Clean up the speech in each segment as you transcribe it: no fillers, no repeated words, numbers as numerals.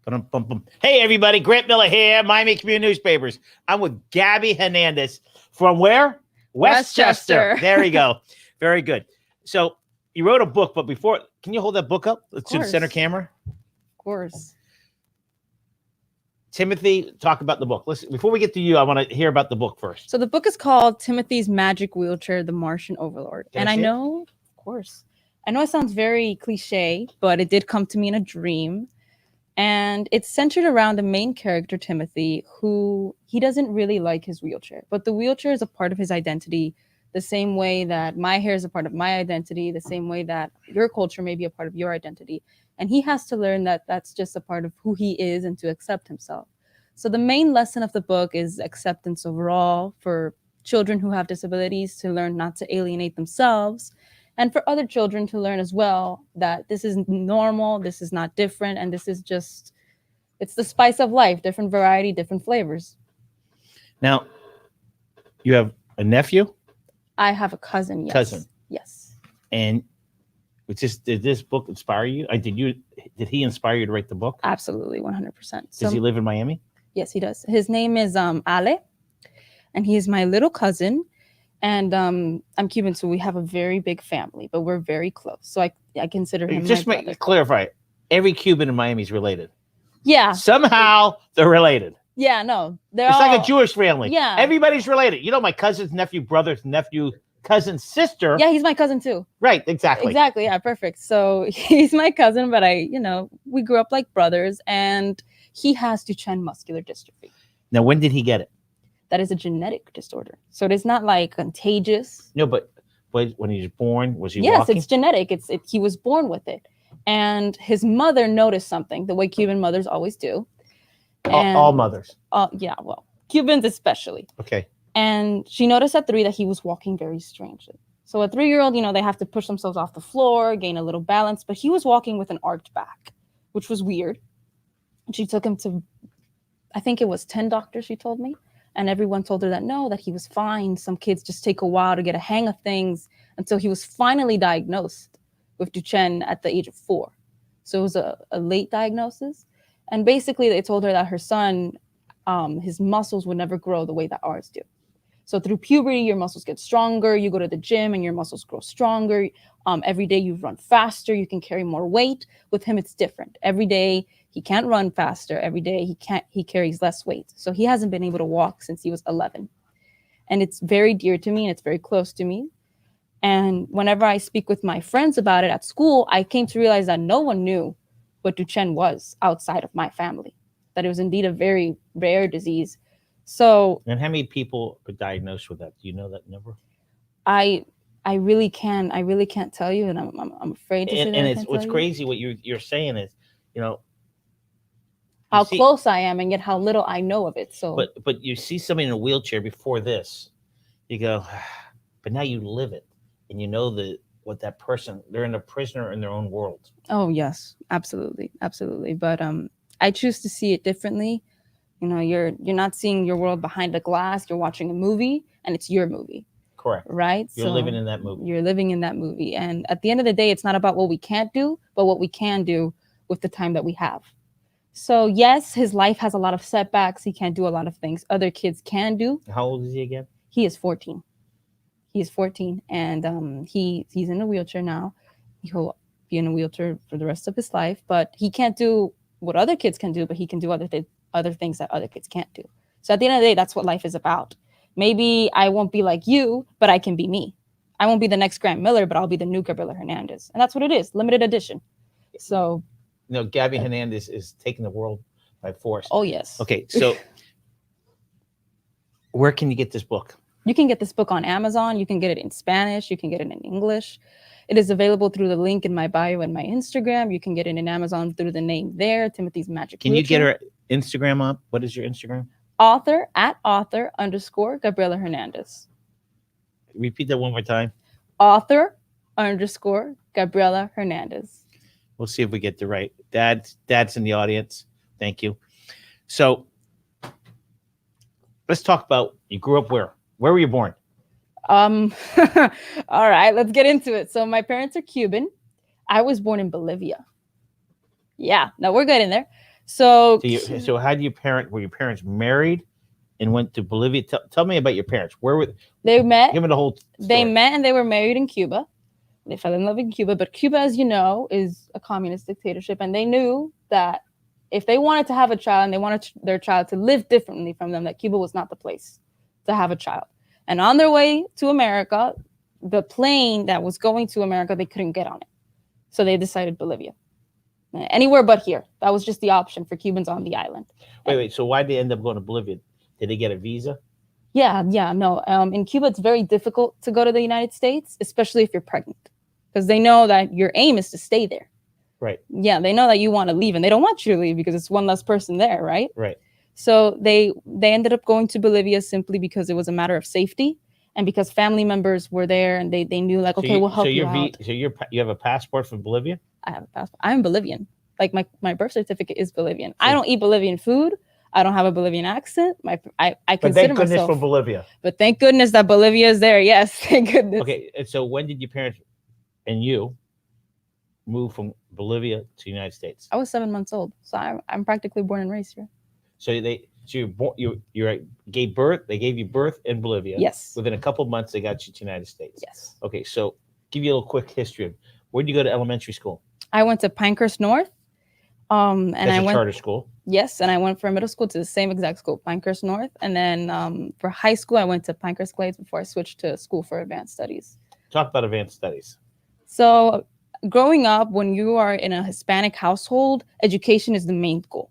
Ba-dum-bum-bum. Hey, everybody. Grant Miller here, Miami Community Newspapers. I'm with Gabby Hernandez from where? Westchester. Westchester. There you go. Very good. So you wrote a book, but before, can you hold that book up to the center course. camera? Of course. Timothy, talk about the book. Listen, before we get to you, I want to hear about the book first. So the book is called Timothy's Magic Wheelchair, The Martian Overlord. Can and I I see it? know, of course, I know it sounds very cliche, but it did come to me in a dream. And it's centered around the main character, Timothy, who he doesn't really like his wheelchair. But the wheelchair is a part of his identity, the same way that my hair is a part of my identity, the same way that your culture may be a part of your identity. And he has to learn that that's just a part of who he is and to accept himself. So the main lesson of the book is acceptance overall for children who have disabilities to learn not to alienate themselves, and for other children to learn as well that this is normal, this is not different, and this is just, it's the spice of life, different variety, different flavors. Now, you have a nephew I have a cousin, yes. Cousin. Yes. and did this book inspire you? Did he inspire you to write the book? Absolutely, 100%. Does he live in Miami? Yes, he does. His name is Ale, and he is my little cousin. And I'm Cuban, so we have a very big family, but we're very close. So I consider him Just my brother. clarify. Every Cuban in Miami is related. Yeah. Somehow they're related. Yeah, no. They're It's all, like a Jewish family. Yeah. Everybody's related. You know, my cousin's nephew, brother's nephew, cousin's sister. Yeah, he's my cousin too. Right, exactly. Exactly. Yeah, perfect. So he's my cousin, but we grew up like brothers, and he has Duchenne muscular dystrophy. Now, when did he get it? That is a genetic disorder. So it is not like contagious. No, but when he was born, was he Yes, walking? it's genetic. He was born with it. And his mother noticed something, the way Cuban mothers always do. All mothers. Yeah, well, Cubans especially. Okay. And she noticed at 3 that he was walking very strangely. So a 3-year-old, they have to push themselves off the floor, gain a little balance, but he was walking with an arched back, which was weird. And she took him to, I think it was 10 doctors, she told me. And everyone told her that no, that he was fine. Some kids just take a while to get a hang of things, until he was finally diagnosed with Duchenne at the age of 4. So it was a late diagnosis. And basically they told her that her son, his muscles would never grow the way that ours do. So through puberty, your muscles get stronger. You go to the gym and your muscles grow stronger. Every day you run faster. You can carry more weight. With him, it's different. Every day he can't run faster. Every day he carries less weight. So he hasn't been able to walk since he was 11. And it's very dear to me, and it's very close to me. And whenever I speak with my friends about it at school, I came to realize that no one knew what Duchenne was outside of my family, that it was indeed a very rare disease. So, and how many people are diagnosed with that? Do you know that number? I really can't tell you, and I'm afraid to say that. And it's what's crazy. What you're saying is, how close I am, and yet how little I know of it. So, but you see somebody in a wheelchair before this, you go, but now you live it, and you know what that person, they're a prisoner in their own world. Oh yes, absolutely. But I choose to see it differently. You're not seeing your world behind a glass. You're watching a movie, and it's your movie. Correct. Right? You're living in that movie. You're living in that movie. And at the end of the day, it's not about what we can't do, but what we can do with the time that we have. So yes, his life has a lot of setbacks. He can't do a lot of things other kids can do. How old is he again? He is 14. He is 14, and he's in a wheelchair now. He'll be in a wheelchair for the rest of his life, but he can't do what other kids can do, but he can do other things that other kids can't do. So at the end of the day, that's what life is about. Maybe I won't be like you, but I can be me. I won't be the next Grant Miller, but I'll be the new Gabriela Hernandez. And that's what it is, limited edition. So, Gabby Hernandez is taking the world by force. Oh, yes. Okay, so where can you get this book? You can get this book on Amazon. You can get it in Spanish. You can get it in English. It is available through the link in my bio and my Instagram. You can get it in Amazon through the name there, Timothy's Magic Can Wheelchair. You get her Instagram up? What is your Instagram? author_Gabriela Hernandez. Repeat that one more time. author_Gabriela Hernandez. We'll see if we get the right. Dad's in the audience. Thank you. So let's talk about, you grew up where? Where were you born? All right, let's get into it. So my parents are Cuban. I was born in Bolivia. Yeah, no, we're good in there. So So how do were your parents married and went to Bolivia? Tell me about your parents. Where were they met. Give me the whole story. They met and they were married in Cuba. They fell in love in Cuba, but Cuba, as you know, is a communist dictatorship, and they knew that if they wanted to have a child and they wanted their child to live differently from them, that Cuba was not the place to have a child. And on their way to America, the plane that was going to America, they couldn't get on it. So they decided Bolivia. Anywhere but here. That was just the option for Cubans on the island. Wait. So why did they end up going to Bolivia? Did they get a visa? Yeah, no. In Cuba, it's very difficult to go to the United States, especially if you're pregnant, because they know that your aim is to stay there. Right. Yeah, they know that you want to leave, and they don't want you to leave because it's one less person there, right? Right. So they ended up going to Bolivia simply because it was a matter of safety and because family members were there and they knew like, okay, we'll help you out. So you have a passport from Bolivia? I have a passport. I'm Bolivian. Like my birth certificate is Bolivian. I don't eat Bolivian food. I don't have a Bolivian accent. I But consider thank goodness myself for Bolivia. But thank goodness that Bolivia is there. Yes, thank goodness. Okay, and so when did your parents and you move from Bolivia to the United States? I was 7 months old, so I'm practically born and raised here. So you gave birth. They gave you birth in Bolivia. Yes. Within a couple of months, they got you to the United States. Yes. Okay, so give you a little quick history of where did you go to elementary school? I went to Pinehurst North. And That's I went charter school. Yes, and I went for middle school to the same exact school, Pinehurst North, and then for high school I went to Pinehurst Glades before I switched to school for advanced studies. Talk about advanced studies. So, growing up, when you are in a Hispanic household, education is the main goal.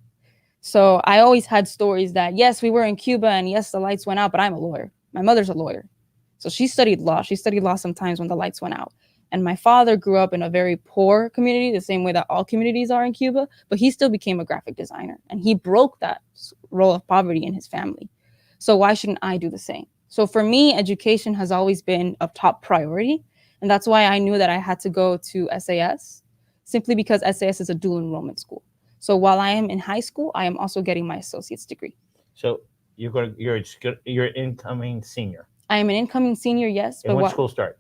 So I always had stories that yes, we were in Cuba, and yes, the lights went out, but I'm a lawyer. My mother's a lawyer, so she studied law. She studied law sometimes when the lights went out. And my father grew up in a very poor community, the same way that all communities are in Cuba, but he still became a graphic designer. And he broke that role of poverty in his family. So why shouldn't I do the same? So for me, education has always been a top priority. And that's why I knew that I had to go to SAS, simply because SAS is a dual enrollment school. So while I am in high school, I am also getting my associate's degree. So you're an incoming senior. I am an incoming senior, yes. And when school start?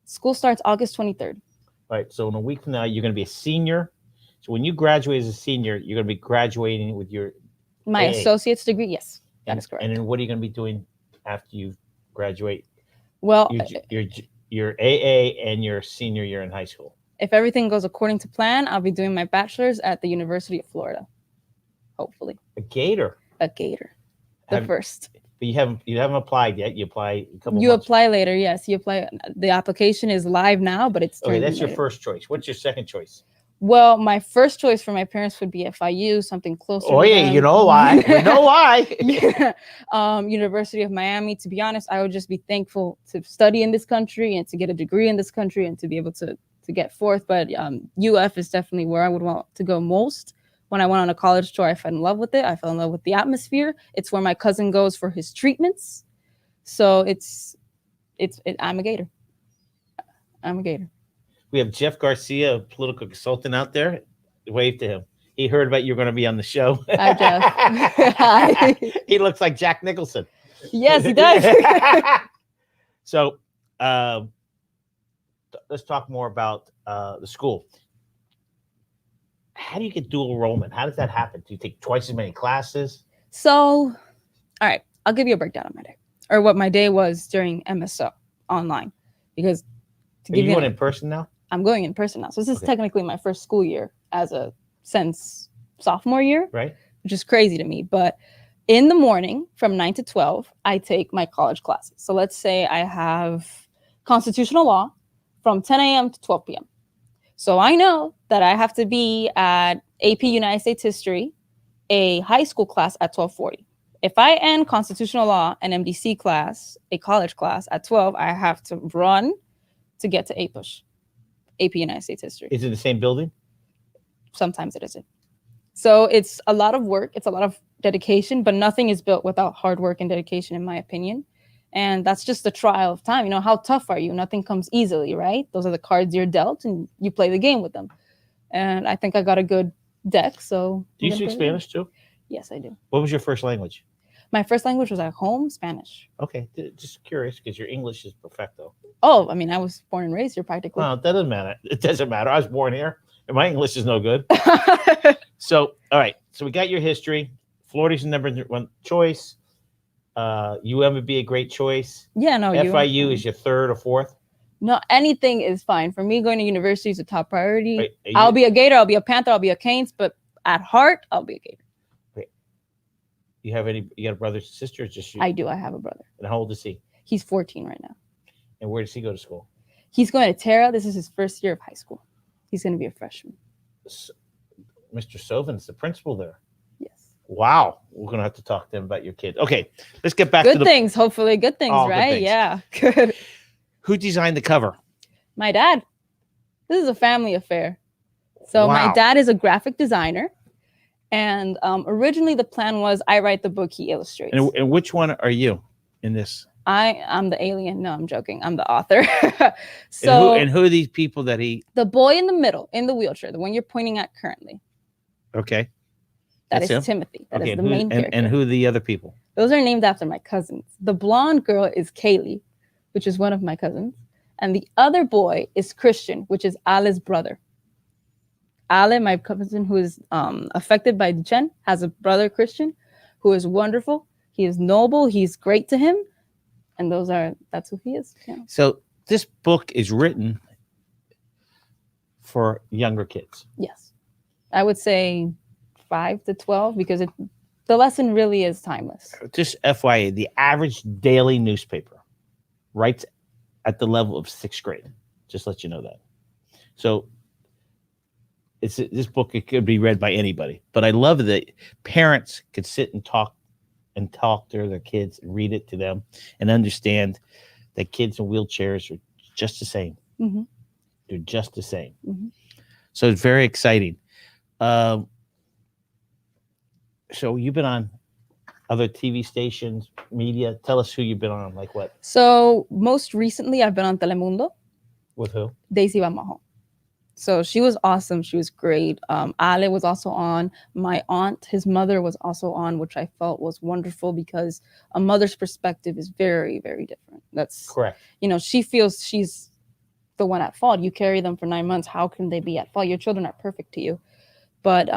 School starts August 23rd. All right. So in a week from now, you're going to be a senior. So when you graduate as a senior, you're going to be graduating with my AA. Associate's degree. Yes, that is correct. And then what are you going to be doing after you graduate? Well, your AA and your senior year in high school. If everything goes according to plan, I'll be doing my bachelor's at the University of Florida. Hopefully. A Gator. The first. But you haven't applied yet. You apply a couple. You months. Apply later, yes. You apply. The application is live now, but it's okay. That's your first choice. What's your second choice? Well, my first choice for my parents would be FIU, something closer. Oh yeah, you know why? You know why? Yeah. University of Miami. To be honest, I would just be thankful to study in this country and to get a degree in this country and to be able to get forth. But UF is definitely where I would want to go most. When I went on a college tour, I fell in love with it. I fell in love with the atmosphere. It's where my cousin goes for his treatments. So I'm a Gator. I'm a Gator. We have Jeff Garcia, a political consultant out there. Wave to him. He heard about you were going to be on the show. Hi, Jeff. Hi. He looks like Jack Nicholson. Yes, he does. So let's talk more about the school. How do you get dual enrollment? How does that happen? Do you take twice as many classes? So, all right, I'll give you a breakdown of my day or what my day was during MSO online. Because Are you going in person now? I'm going in person now. So this is technically my first school year since sophomore year, right? Which is crazy to me. But in the morning from 9 to 12, I take my college classes. So let's say I have constitutional law from 10 a.m. to 12 p.m. So I know that I have to be at AP United States History, a high school class at 12:40. If I end constitutional law and MDC class, a college class at 12, I have to run to get to APUSH, AP United States History. Is it the same building? Sometimes it isn't. So it's a lot of work. It's a lot of dedication, but nothing is built without hard work and dedication, in my opinion. And that's just the trial of time. You know, how tough are you? Nothing comes easily, right? Those are the cards you're dealt and you play the game with them. And I think I got a good deck. So do you speak Spanish too? Yes, I do. What was your first language? My first language was at home, Spanish. Okay, just curious because your English is perfecto. Oh, I mean, I was born and raised here practically. Well, that doesn't matter. It doesn't matter. I was born here. My English is no good. So, all right. So we got your history. Florida's the number one choice. UM would be a great choice. Yeah, no. FIU is your third or fourth. No, anything is fine. For me, going to university is a top priority. Wait, I'll be a Gator, I'll be a Panther, I'll be a Canes, but at heart, I'll be a Gator. Wait, you got a brother, sister, or just you? I do. I have a brother. And how old is he? He's 14 right now. And where does he go to school? He's going to Terra. This is his first year of high school. He's going to be a freshman. Mr. Sovan's the principal there. Yes. Wow. We're going to have to talk to him about your kid. Okay. Let's get back to the things. Hopefully good things, right? Good things. Yeah. Good. Who designed the cover? My dad. This is a family affair. So my dad is a graphic designer. And originally the plan was I write the book, he illustrates. And which one are you in this? I'm the alien. No, I'm joking. I'm the author. And who are these people that he... The boy in the middle, in the wheelchair, the one you're pointing at currently. Okay. That is him? Timothy. That is the main character. And who are the other people? Those are named after my cousins. The blonde girl is Kaylee, which is one of my cousins. And the other boy is Christian, which is Ale's brother. Ale, my cousin who is affected by Duchenne, has a brother, Christian, who is wonderful. He is noble. He's great to him. And that's who he is. Yeah. So this book is written for younger kids. Yes. I would say 5 to 12 because the lesson really is timeless. Just FYI, the average daily newspaper writes at the level of 6th grade. Just let you know that. So this book, it could be read by anybody. But I love that parents could sit and talk to their kids, read it to them, and understand that kids in wheelchairs are just the same. Mm-hmm. They're just the same. Mm-hmm. So it's very exciting. So you've been on other TV stations, media. Tell us who you've been on, like what? So most recently, I've been on Telemundo. With who? Daisy Bamajo. So she was awesome. She was great. Ale was also on. My aunt, his mother, was also on, which I felt was wonderful because a mother's perspective is very, very different. That's correct. She feels she's the one at fault. You carry them for 9 months. How can they be at fault? Your children are perfect to you. But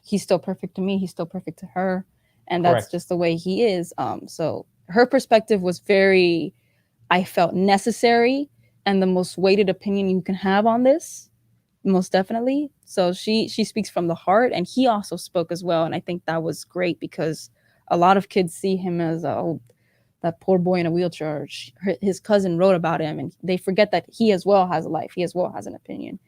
he's still perfect to me. He's still perfect to her. And that's just the way he is. So her perspective was very, I felt, necessary and the most weighted opinion you can have on this, most definitely. So she speaks from the heart, and he also spoke as well. And I think that was great because a lot of kids see him as, that poor boy in a wheelchair. His cousin wrote about him, and they forget that he as well has a life. He as well has an opinion.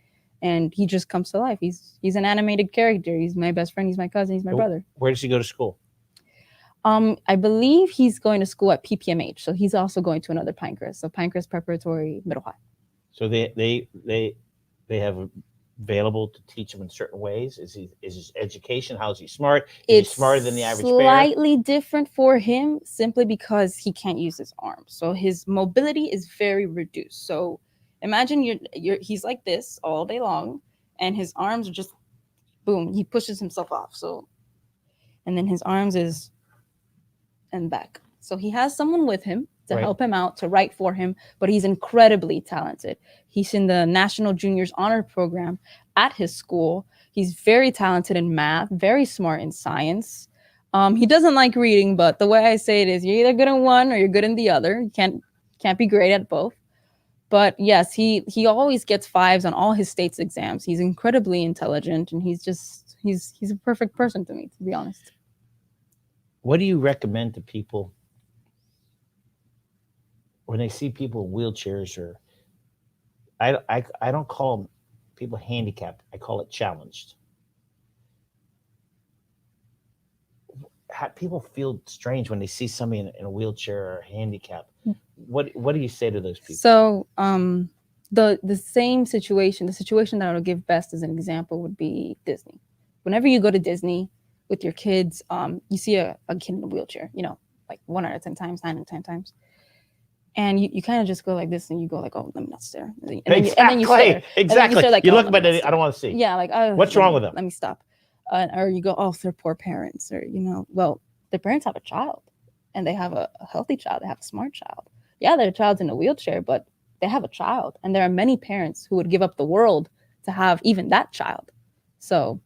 And he just comes to life. He's an animated character. He's my best friend. He's my cousin. He's my brother. Where does he go to school? I believe he's going to school at PPMH. So he's also going to another Pinecrest. So Pinecrest Preparatory Middle High. So they have available to teach him in certain ways. Is his education? How is he smart? Is he smarter than the average parent? Slightly different for him simply because he can't use his arms. So his mobility is very reduced. So imagine he's like this all day long, and his arms are just boom. He pushes himself off. So, and then his arms is and back. So he has someone with him to help him out, to write for him, but he's incredibly talented. He's in the National Juniors Honor Program at his school. He's very talented in math, very smart in science. He doesn't like reading, but the way I say it is you're either good in one or you're good in the other. You can't be great at both. But yes, he always gets 5s on all his state's exams. He's incredibly intelligent, and he's a perfect person to me, to be honest. What do you recommend to people when they see people in wheelchairs? Or I don't call them people handicapped. I call it challenged. People feel strange when they see somebody in a wheelchair or handicapped. What do you say to those people? So the same situation, the situation that I would give best as an example would be Disney. Whenever you go to Disney with your kids, you see a kid in a wheelchair, like 1 out of 10 times, 9 out of 10 times. And you kind of just go like this, and you go like, oh, let me not stare. And then you stare. Exactly. You look, but I don't want to see. Yeah, like, oh, what's wrong with them? Let me stop. Or you go, oh, they're poor parents. Or, well, their parents have a child, and they have a healthy child. They have a smart child. Yeah, their child's in a wheelchair, but they have a child. And there are many parents who would give up the world to have even that child. So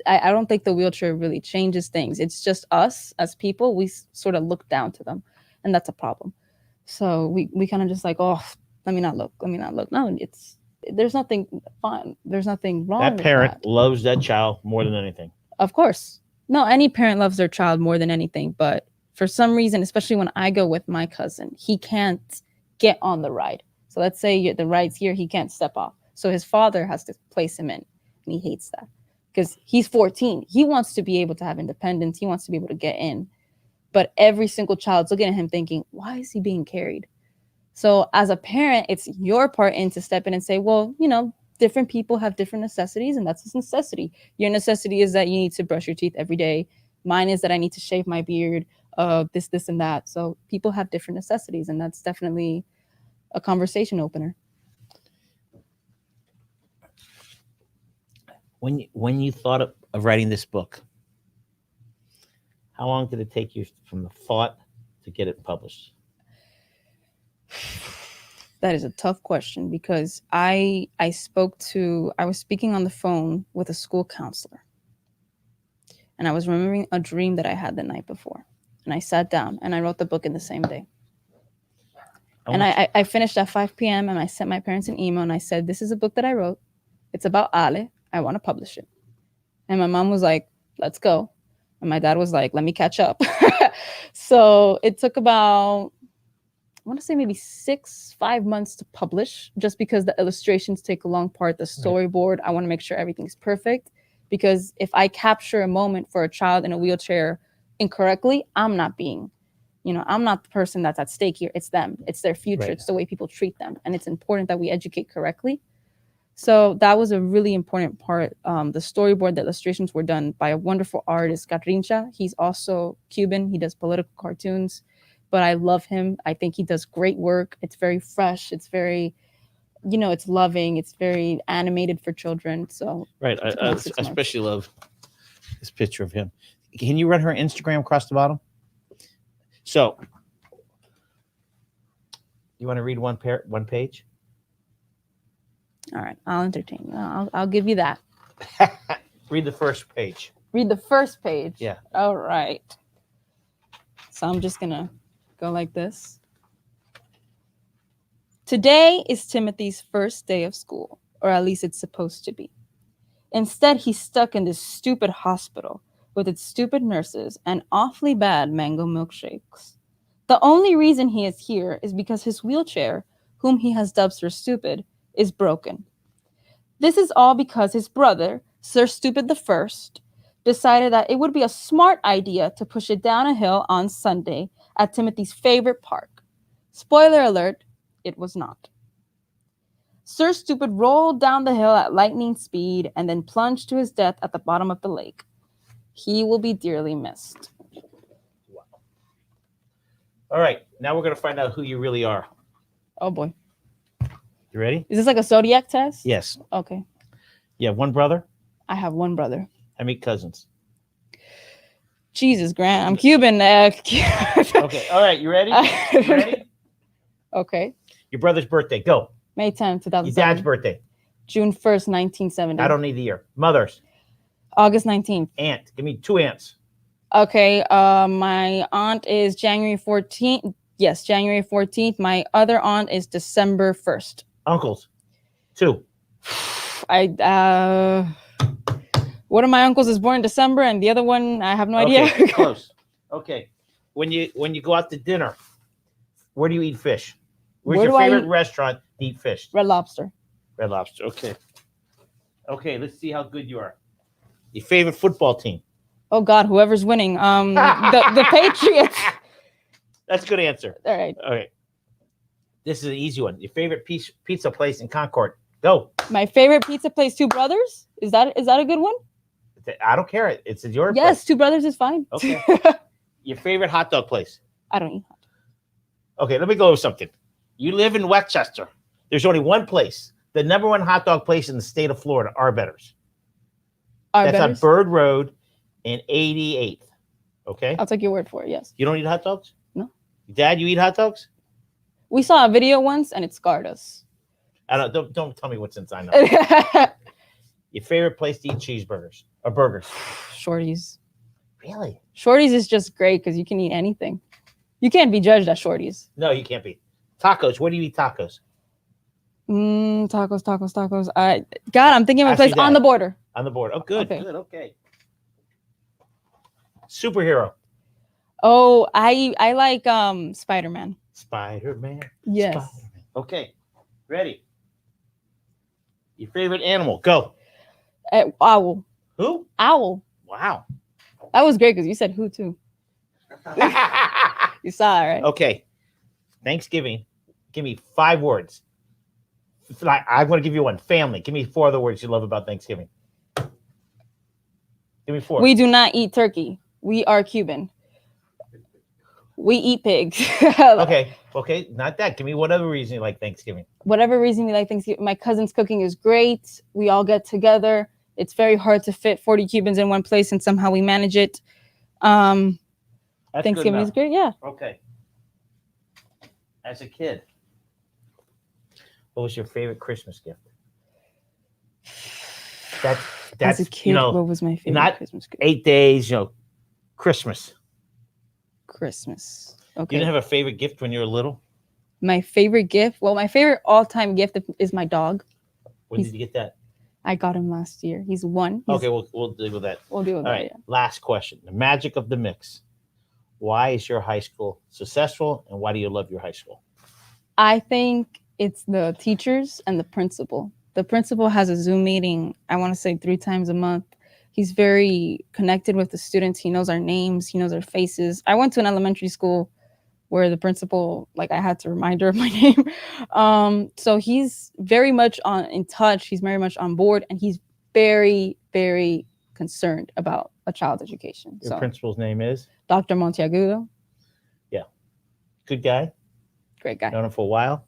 I don't think the wheelchair really changes things. It's just us as people, we sort of look down to them, and that's a problem. So we kind of just like, oh, let me not look. No, there's nothing fun. There's nothing wrong That with parent that. loves that child more than anything. Of course. No, any parent loves their child more than anything. But for some reason, especially when I go with my cousin, he can't get on the ride. So let's say the ride's here, he can't step off. So his father has to place him in, and he hates that because he's 14. He wants to be able to have independence. He wants to be able to get in. But every single child's looking at him thinking, why is he being carried? So as a parent, it's your part in to step in and say, well, different people have different necessities, and that's a necessity. Your necessity is that you need to brush your teeth every day. Mine is that I need to shave my beard, this, and that. So people have different necessities, and that's definitely a conversation opener. When you thought of writing this book, how long did it take you from the thought to get it published? That is a tough question because I was speaking on the phone with a school counselor, and I was remembering a dream that I had the night before, and I sat down and I wrote the book in the same day. And I finished at 5 p.m. and I sent my parents an email and I said, this is a book that I wrote. It's about Ale. I want to publish it. And my mom was like, let's go. And my dad was like, let me catch up. So it took about, I want to say maybe 5 months to publish, just because the illustrations take a long part, the storyboard. I want to make sure everything's perfect, because if I capture a moment for a child in a wheelchair incorrectly, I'm not the person that's at stake here. It's them. It's their future. Right. It's the way people treat them. And it's important that we educate correctly. So that was a really important part. The storyboard, the illustrations were done by a wonderful artist, Garrincha. He's also Cuban. He does political cartoons, but I love him. I think he does great work. It's very fresh. It's very, it's loving. It's very animated for children. So right. I especially love this picture of him. Can you run her Instagram across the bottom? So you want to read one page? All right, I'll entertain you. I'll give you that. Read the first page. Read the first page? Yeah. All right. So I'm just going to go like this. Today is Timothy's first day of school, or at least it's supposed to be. Instead, he's stuck in this stupid hospital with its stupid nurses and awfully bad mango milkshakes. The only reason he is here is because his wheelchair, whom he has dubbed Sir Stupid, is broken. This is all because his brother, Sir Stupid the First, decided that it would be a smart idea to push it down a hill on Sunday at Timothy's favorite park. Spoiler alert, it was not. Sir Stupid rolled down the hill at lightning speed and then plunged to his death at the bottom of the lake. He will be dearly missed. Wow. All right, now we're going to find out who you really are. Oh boy. You ready? Is this like a zodiac test? Yes. Okay. You have one brother? I have one brother. How many cousins? Jesus, Grant. I'm Cuban. Okay. All right. You ready? You ready? Okay. Your brother's birthday. Go. May 10th, 2007. Your dad's birthday. June 1st, 1970. I don't need the year. Mother's. August 19th. Aunt. Give me 2 aunts. Okay. My aunt is January 14th. Yes, January 14th. My other aunt is December 1st. Uncles. 2. One of my uncles is born in December, and the other one, I have no idea. Okay, close. Okay. When you go out to dinner, where do you eat fish? Where's your favorite restaurant to eat fish? Red Lobster. Red Lobster. Okay. Okay, let's see how good you are. Your favorite football team? Oh God, whoever's winning. The Patriots. That's a good answer. All right. All right. This is an easy one. Your favorite pizza place in Concord? Go. My favorite pizza place, Two Brothers. Is that a good one? I don't care. It's your Yes, place. Two Brothers is fine. Okay. Your favorite hot dog place? I don't eat hot dog. Okay, let me go with something. You live in Westchester. There's only one place. The number one hot dog place in the state of Florida, Arbetter's. That's on Bird Road and 88th. Okay? I'll take your word for it, yes. You don't eat hot dogs? No. Dad, you eat hot dogs? We saw a video once and it scarred us. I don't tell me what's inside. No. Your favorite place to eat cheeseburgers or burgers? Shorties. Really? Shorties is just great because you can eat anything. You can't be judged at Shorties. No, you can't be. Tacos. Where do you eat tacos? Tacos. God, I'm thinking of a Ask place your dad. on the border. On the board. Oh, good. Okay. Good. Okay. Superhero. Oh, I like Spider-Man. Spider-Man. Yes. Spider-Man. Okay. Ready. Your favorite animal. Go. Owl. Who? Owl. Wow. That was great because you said who too. You saw it, right? Okay. Thanksgiving. Give me 5 words. I'm going to give you one. Family. Give me 4 other words you love about Thanksgiving. Give me 4. We do not eat turkey. We are Cuban. We eat pigs. Okay. Okay. Not that. Give me whatever reason you like Thanksgiving. Whatever reason we like Thanksgiving. My cousin's cooking is great. We all get together. It's very hard to fit 40 Cubans in one place, and somehow we manage it. That's Thanksgiving is great. Yeah. Okay. As a kid, what was your favorite Christmas gift? That's As a kid, what was my favorite not Christmas gift? 8 days, Christmas. Christmas. You Okay. didn't have a favorite gift when you were little? My favorite gift. Well, my favorite all-time gift is my dog. When did you get that? I got him last year. He's 1. Okay, we'll deal with that. We'll deal with All that. right. Yeah. Last question. The magic of the mix. Why is your high school successful, and why do you love your high school? I think it's the teachers and the principal. The principal has a Zoom meeting, I want to say 3 times a month. He's very connected with the students. He knows our names. He knows our faces. I went to an elementary school where the principal, like, I had to remind her of my name. So he's very much in touch. He's very much on board, and he's very, very concerned about a child's education. Your So principal's name is? Dr. Monteagudo, Good guy. great guy. Known him for a while.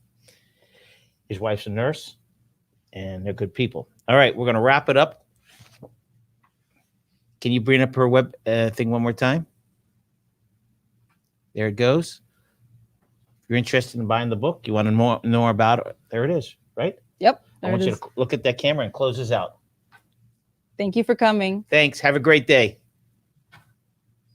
His wife's a nurse, and they're good people. All right, we're going to wrap it up. Can you bring up her web thing one more time? There it goes. If you're interested in buying the book, you want to know more about it, there it is, right? Yep. I There want it you is. to look at that camera and close this out. Thank you for coming. Thanks. Have a great day.